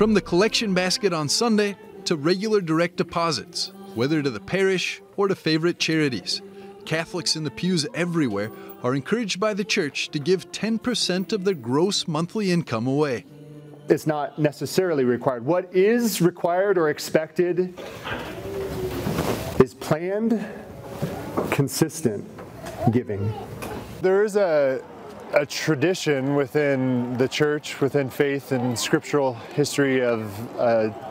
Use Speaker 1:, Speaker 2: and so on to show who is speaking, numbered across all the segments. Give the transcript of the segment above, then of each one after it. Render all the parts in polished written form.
Speaker 1: From the collection basket on Sunday to regular direct deposits, whether to the parish or to favorite charities, Catholics in the pews everywhere are encouraged by the church to give 10% of their gross monthly income away.
Speaker 2: It's not necessarily required. What is required or expected is planned, consistent giving.
Speaker 3: There is a tradition within the church, within faith and scriptural history of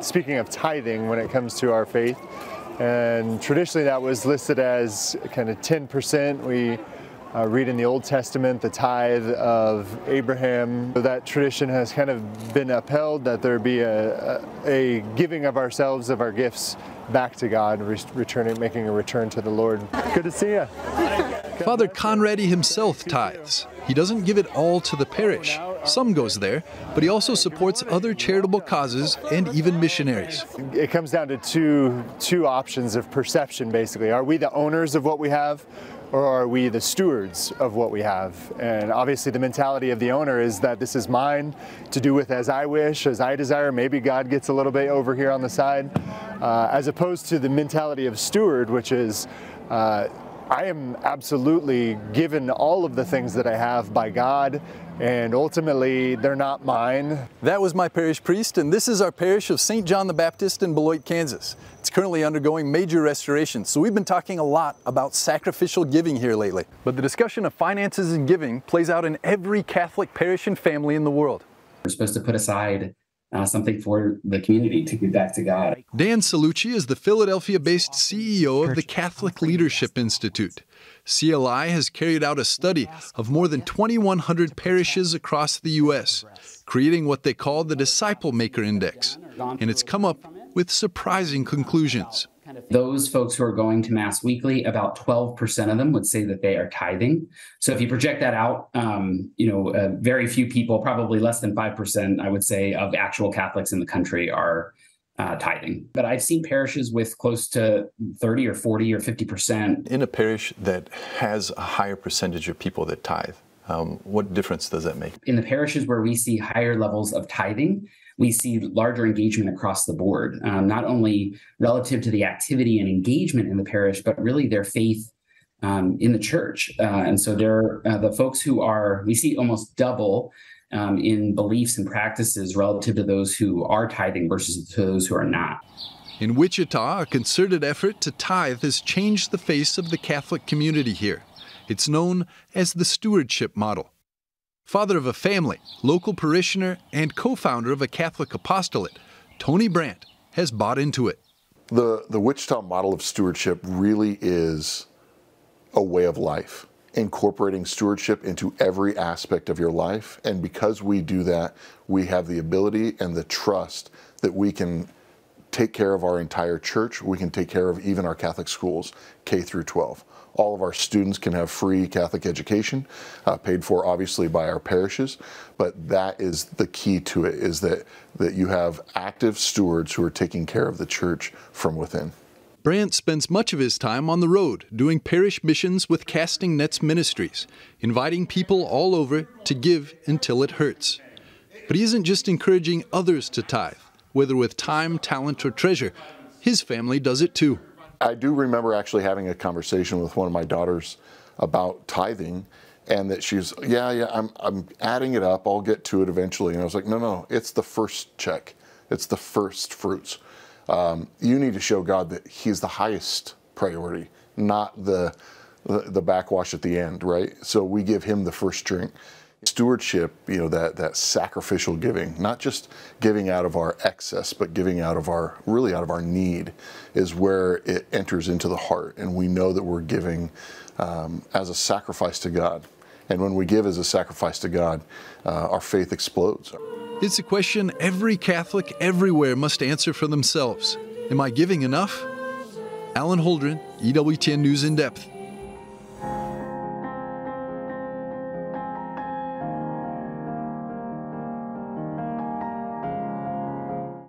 Speaker 3: speaking of tithing when it comes to our faith. And traditionally that was listed as kind of 10%. We read in the Old Testament the tithe of Abraham. So that tradition has kind of been upheld, that there be a giving of ourselves, of our gifts, back to God, making a return to the Lord. Good to see you.
Speaker 1: Father Conradi himself tithes. He doesn't give it all to the parish. Some goes there, but he also supports other charitable causes and even missionaries.
Speaker 3: It comes down to two options of perception, basically. Are we the owners of what we have, or are we the stewards of what we have? And obviously the mentality of the owner is that this is mine to do with as I wish, as I desire. Maybe God gets a little bit over here on the side, as opposed to the mentality of steward, which is I am absolutely given all of the things that I have by God, and ultimately they're not mine.
Speaker 1: That was my parish priest, and this is our parish of St. John the Baptist in Beloit, Kansas. It's currently undergoing major restoration, so we've been talking a lot about sacrificial giving here lately. But the discussion of finances and giving plays out in every Catholic parish and family in the world.
Speaker 4: We're supposed to put aside something for the community to give back to God.
Speaker 1: Dan Salucci is the Philadelphia-based CEO of the Catholic Leadership Institute. CLI has carried out a study of more than 2,100 parishes across the U.S., creating what they call the Disciple Maker Index, and it's come up with surprising conclusions.
Speaker 4: Those folks who are going to Mass weekly, about 12% of them would say that they are tithing. So if you project that out, very few people, probably less than 5%, I would say, of actual Catholics in the country are tithing. But I've seen parishes with close to 30 or 40 or 50%.
Speaker 5: In a parish that has a higher percentage of people that tithe, what difference does that make?
Speaker 4: In the parishes where we see higher levels of tithing, we see larger engagement across the board, not only relative to the activity and engagement in the parish, but really their faith in the church. And so they're the folks who we see almost double in beliefs and practices relative to those who are tithing versus to those who are not.
Speaker 1: In Wichita, a concerted effort to tithe has changed the face of the Catholic community here. It's known as the stewardship model. Father of a family, local parishioner, and co-founder of a Catholic apostolate, Tony Brandt has bought into it.
Speaker 6: The Wichita model of stewardship really is a way of life, incorporating stewardship into every aspect of your life. And because we do that, we have the ability and the trust that we can take care of our entire church. We can take care of even our Catholic schools, K through 12. All of our students can have free Catholic education, paid for obviously by our parishes, but that is the key to it, is that you have active stewards who are taking care of the church from within.
Speaker 1: Brandt spends much of his time on the road doing parish missions with Casting Nets Ministries, inviting people all over to give until it hurts. But he isn't just encouraging others to tithe, whether with time, talent, or treasure. His family does it too.
Speaker 6: I do remember actually having a conversation with one of my daughters about tithing, and that she's, I'm adding it up, I'll get to it eventually. And I was like, no, it's the first check. It's the first fruits. You need to show God that He's the highest priority, not the backwash at the end, right? So we give Him the first drink. Stewardship, that sacrificial giving, not just giving out of our excess, but giving out of our need, is where it enters into the heart. And we know that we're giving as a sacrifice to God. And when we give as a sacrifice to God, our faith explodes.
Speaker 1: It's a question every Catholic everywhere must answer for themselves. Am I giving enough? Alan Holdren, EWTN News in Depth.